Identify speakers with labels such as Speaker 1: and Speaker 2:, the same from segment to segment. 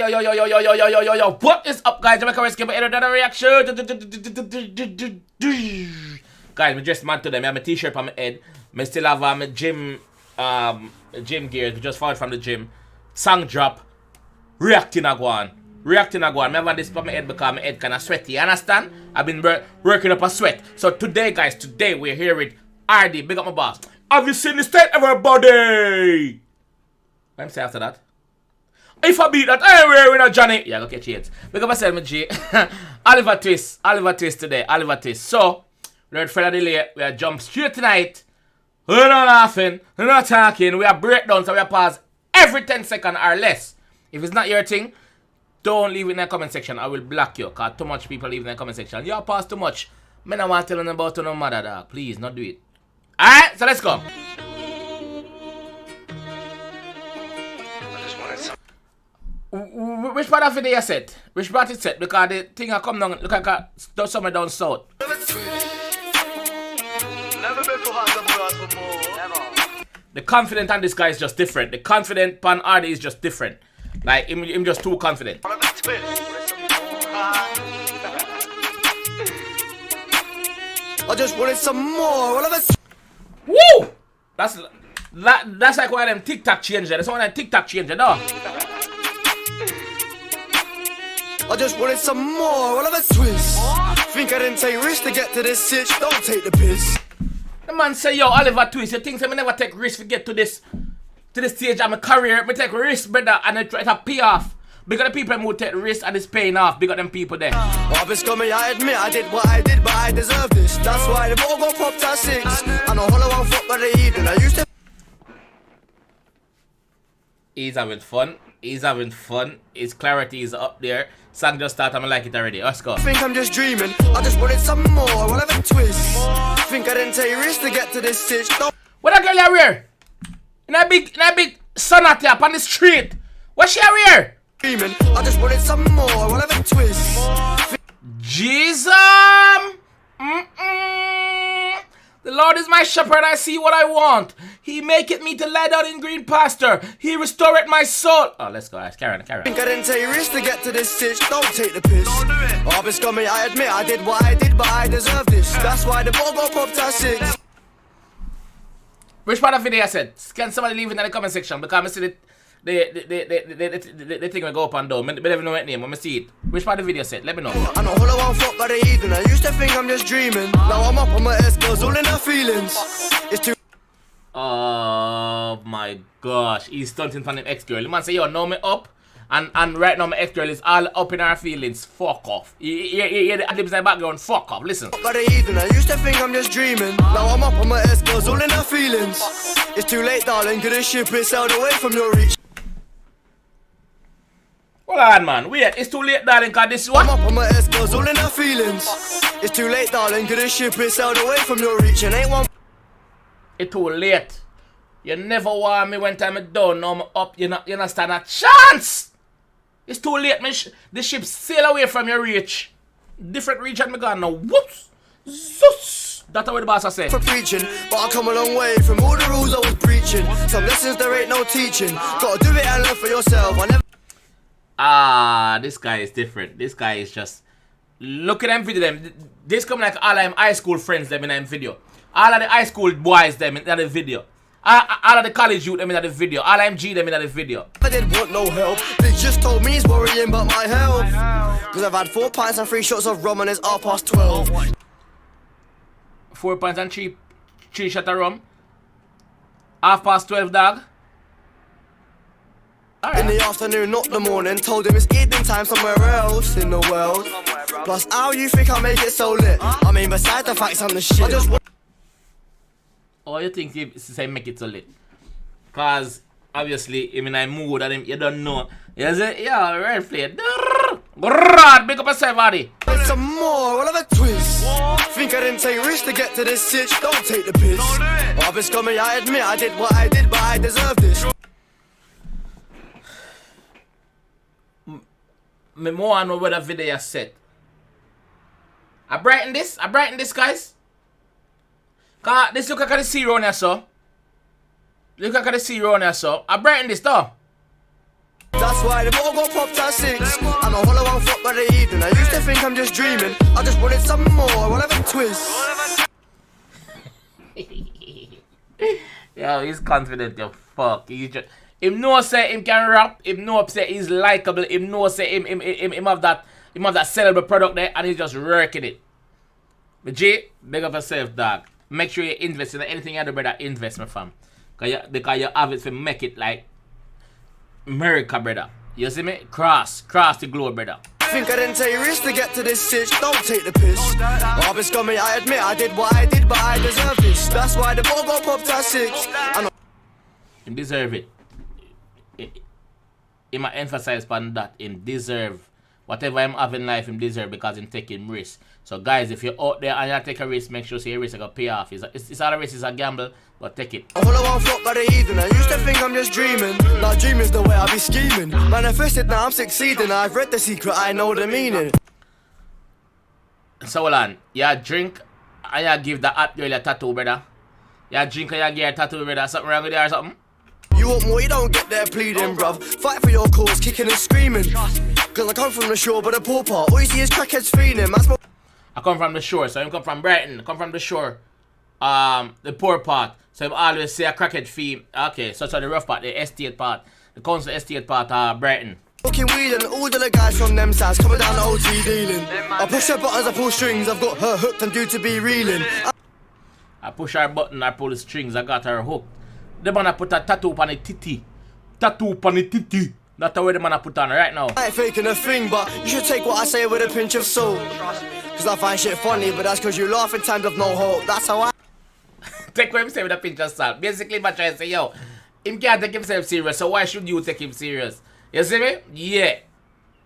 Speaker 1: yo. What is up, guys? Jamaica Rescue, another reaction. Guys, me just mad today. I have my t-shirt on my head. I still have my gym gear. Just found from the gym. Song drop. Reacting again. I have this on my head because my head kind of sweaty. You understand? I've been working up a sweat. So today, guys, we're here with ArrDee. Big up my boss. Have you seen the state, everybody? What am I say after that? If I beat that, I ain't wearing a Johnny. Yeah, go catch it. Because I said, my G. Oliver Twist today. So, we're at Friday delay. We are jump straight tonight. We're not laughing. We're not talking. We are breakdown. So we are pause every 10 seconds or less. If it's not your thing, don't leave it in the comment section. I will block you. Because too much people leave in the comment section. You pause too much. I don't want to tell them about no mother, dog. Please, not do it. Alright, so let's go. Which part of the video you set? Which part is set? Because the thing I come down, look like does somewhere down south.
Speaker 2: Never been for hard for more.
Speaker 1: The confident on this guy is just different. The confident pan ArrDee is just different. Like him just too confident.
Speaker 2: I just wanted some more.
Speaker 1: Woo! That's like one of them TikTok changes. That's one of them TikTok changes, no?
Speaker 2: I just wanted some more. All of a twist. Think I didn't take risks to get to this sitch. Don't take the piss.
Speaker 1: The man say, yo, Oliver Twist, you think I never take risks to get to this stage of my career? I take risks, brother, and I try to pay off. Because the people who take risks and it's paying off. Because them people there.
Speaker 2: I've been scummy, I admit I did what I did, but I deserve this. That's why the ball got popped at 6. And a hollow one foot by the evening. I used to.
Speaker 1: He's having fun. His clarity is up there. Song just started, I like it already. Let's go.
Speaker 2: Think I'm just dreaming. I just wanted some more. I'll have a twist. Think I didn't take risks to get to this stage.
Speaker 1: What that girl you wear? In a big sonata up on the street. What she wear?
Speaker 2: Dreaming. I just wanted some more. I'll have a twist.
Speaker 1: Jesus. The Lord is my shepherd, I see what I want. He maketh me to lie down in green pasture. He restoreth my soul. Oh, let's go. Carry on.
Speaker 2: Think I didn't take risks to get to this sitch. Don't take the piss. Don't do it. I've been scummy, I admit I did what I did, but I deserve this. That's why the ball got popped at 6.
Speaker 1: Which part of the video I said? Can somebody leave it in the comment section? Because I see the thing will go up and down. I never know what name. I see it. Which part of the video said? Let me know.
Speaker 2: I know all I want fuck by the evening. I used to think I'm just dreaming. Now I'm up on my S-girls, all in her feelings. It's too.
Speaker 1: Oh my gosh. He's stunting from an ex-girl. The man say, yo, know me up. And right now my ex-girl is all up in her feelings. Fuck off. Yeah, the adlibs in the background. Fuck off. Listen.
Speaker 2: By the evening, I used to think I'm just dreaming. Now I'm up on my S-girls, all in her feelings. It's too late, darling. Could this ship is sailed away from your reach?
Speaker 1: Hold on, man. Wait, it's too late, darling, because this is what?
Speaker 2: I'm up on my S-girls, all in her feelings. It's too late, darling. Could this ship is sailed away from your reach? And ain't one.
Speaker 1: It's too late. You never want me when time I'm down, now I'm up. You not stand a chance. It's too late. The ship sail away from your reach. Different region me gone now. Whoops. Zus. That's what the boss I say.
Speaker 2: For preaching, but I come a long way from all the rules I was preaching. Some lessons there ain't no teaching. Gotta do it and learn for yourself. I never.
Speaker 1: This guy is different. This guy is just. Look at them video. This come like all of them high school friends them in them video. All of the high school boys them in the video. All of the college youth them in the video. All of MG them in the video.
Speaker 2: I didn't want no help. They just told me he's worrying about my health. Cause I've had 4 pints and 3 shots of rum and it's 12:30.
Speaker 1: 4 pints and 3 shots of rum. 12:30, dog. Right.
Speaker 2: In the afternoon, not the morning. Told him it's evening time somewhere else in the world. Plus, how you think I make it so lit? I mean, besides the facts, I'm the shit. I just
Speaker 1: Oh, you think he say make it so lit? Cause obviously, I mean, I mood and him, you don't know. You say, yeah, right play. Big up yourself, ArrDee.
Speaker 2: Some more, all of a twist. Think I didn't take risks to get to this sitch. Don't take the piss. I've been scummy, I admit I did what I did, but I deserve this.
Speaker 1: Me more know where the video is set. I brighten this, guys. Cause this look like the sea round here, so. Look like the sea round here, so. I brighten this, though.
Speaker 2: That's why the ball got popped at 6. I'm a hollow one foot by the evening. I used to think I'm just dreaming. I just wanted some more, I'll have a twist.
Speaker 1: Yo, he's confident, yo. Fuck. He just, him know say him can rap. Him know say he's likable. Him know say him have that sellable product there, and he's just working it. But G, big up yourself, dog. Make sure you invest in anything you do, brother. Invest, my fam. Because you have it to make it like America, brother. You see me? Cross the globe, brother.
Speaker 2: Think I didn't take risks to get to this sitch, don't take the piss. I've been scummy, I admit I did what I did, but I deserve this. That's why the ball got popped at 6.
Speaker 1: Him deserve it. He might emphasize on that. Him deserve. Whatever him have in life, him deserve because him taking risks. So guys, if you're out there and you take a risk, make sure your risk is going to pay off. It's not a risk, it's a gamble, but take it.
Speaker 2: I'm all one flop by the evening. I used to think I'm just dreaming. Now dreaming's the way I be scheming. Manifested, now I'm succeeding. I've read the secret, I know the meaning.
Speaker 1: So hold on, you drink and you give the hot girl a tattoo, brother. You drink and you give her a tattoo, brother. Something wrong with you or something?
Speaker 2: You want more, you don't get there pleading, bruv. Fight for your cause, kicking and screaming. Cause I come from the shore, but the poor part. All you see is crackheads feeling.
Speaker 1: I come from the shore, so I come from Brighton. I come from the shore. The poor part. So I always say a crackhead fee. Okay, so the rough part, the estate part. The council estate part, Brighton.
Speaker 2: Fucking wheeling, all the guys from them sides coming down the OT dealing. I push her buttons, I pull strings. I've got her hooked and due to be reeling.
Speaker 1: I push her button, I pull the strings. I got her hooked. The man I put a tattoo on the titty. Tattoo on the titty. That's the way the man I put on right now.
Speaker 2: I ain't faking a thing, but you should take what I say with a pinch of salt. Cause I find shit funny, but that's cause you laugh in times of no hope. That's how I
Speaker 1: take what him say with a pinch of salt. Basically, I'm trying to say, yo, him can't take himself serious, so why should you take him serious? You see me? Yeah.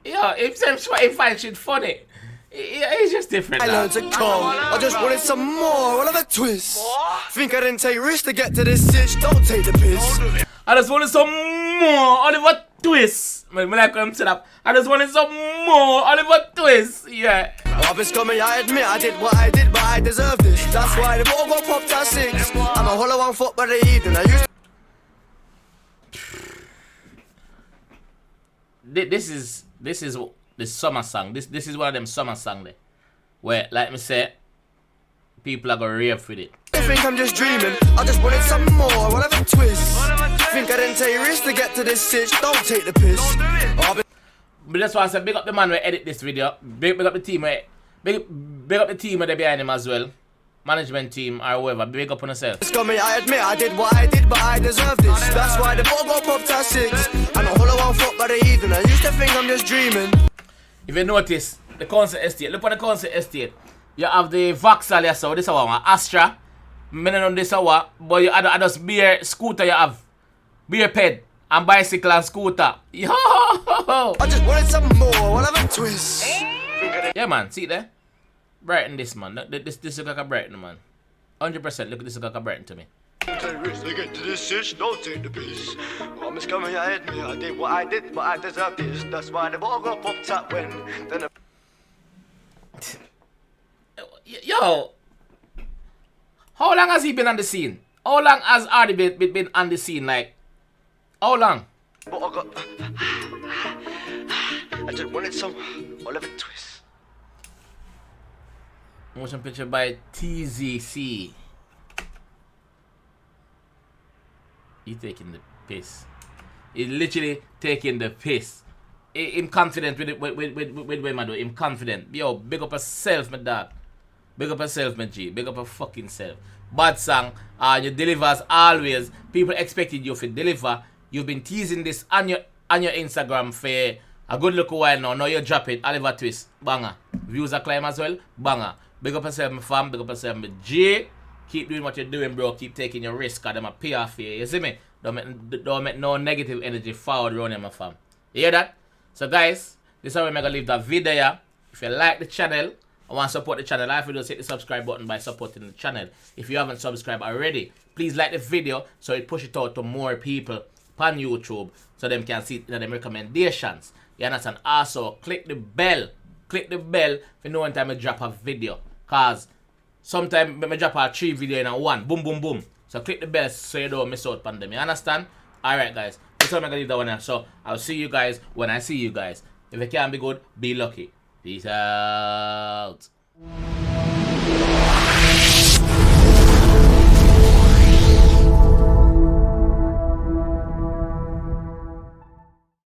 Speaker 1: Yo, he find shit funny. It's just different.
Speaker 2: I learned to call. I just wanted some more. I'll have a twist. Think I didn't take risks to get to this sitch. Don't take the piss.
Speaker 1: I just wanted some more. Oliver Twist. I like when I'm set up. I just wanted some more. Oliver Twist. Yeah.
Speaker 2: I've been scummy, I admit I did what I did, but I deserve this. That's why the ball got popped at 6. I'm a hollow one foot by the evening. I used
Speaker 1: This is the summer song. This is one of them summer songs there. Where, like me say, people are gonna rave with it.
Speaker 2: I think I'm just dreaming. I just wanted some more. I'll have a twist. Think I didn't take risks to get to this sitch. Don't take the piss.
Speaker 1: But that's why I said big up the man who edit this video. Big up the team big up the team where they behind him as well. Management team or whoever. Big up on yourself.
Speaker 2: Scummy, I admit I did what I did, but I deserve this. That's why the ball got popped at 6. I'm a hollow one foot by the evening. I used to think I'm just dreaming.
Speaker 1: If you notice, the council estate, look at the council estate. You have the Vauxhall here, so this is one Astra. Many on this one, but you have just beer scooter you have. Beer ped and bicycle and scooter. Yo!
Speaker 2: I just wanted some more. I'll have a twist.
Speaker 1: Yeah, man, see there? Brighten this, man. This look like a Brighton, man. 100%. Look at this look like a Brighton to me.
Speaker 2: Take risks to get to this sitch, don't take the piss. I'm just coming, I admit I did what I did, but I deserve this. That's why the ball got popped up when then
Speaker 1: Yo, how long has he been on the scene? How long has ArrDee been on the scene? Like, how long?
Speaker 2: I just wanted some Oliver Twist.
Speaker 1: Motion picture by TZC. He taking the piss. He literally taking the piss. Him confident with what man do. Him confident. Yo, big up yourself, my dog. Big up yourself, my G. Big up your fucking self. Bad song. You deliver as always. People expected you to deliver. You've been teasing this on your Instagram for a good look while now. Now you drop it. Oliver Twist. Banger. Views are climb as well. Banger. Big up yourself, my fam. Big up yourself, my G. Keep doing what you're doing, bro. Keep taking your risk. Cause them a pay off here. You see me? Don't make no negative energy forward around here, my fam. You hear that? So guys, this is how we're gonna leave that video here. If you like the channel, I want to support the channel. All you have to do is hit the subscribe button by supporting the channel. If you haven't subscribed already, please like the video so it push it out to more people on YouTube so them can see them recommendations. You understand? Also, click the bell. Click the bell for know when time I drop a video. Cause sometimes I drop a 3 video in a one. Boom, boom, boom. So click the bell so you don't miss out on them. You understand? Alright guys. That's how I'm gonna leave that one here. So I'll see you guys when I see you guys. If it can't be good, be lucky. Peace out.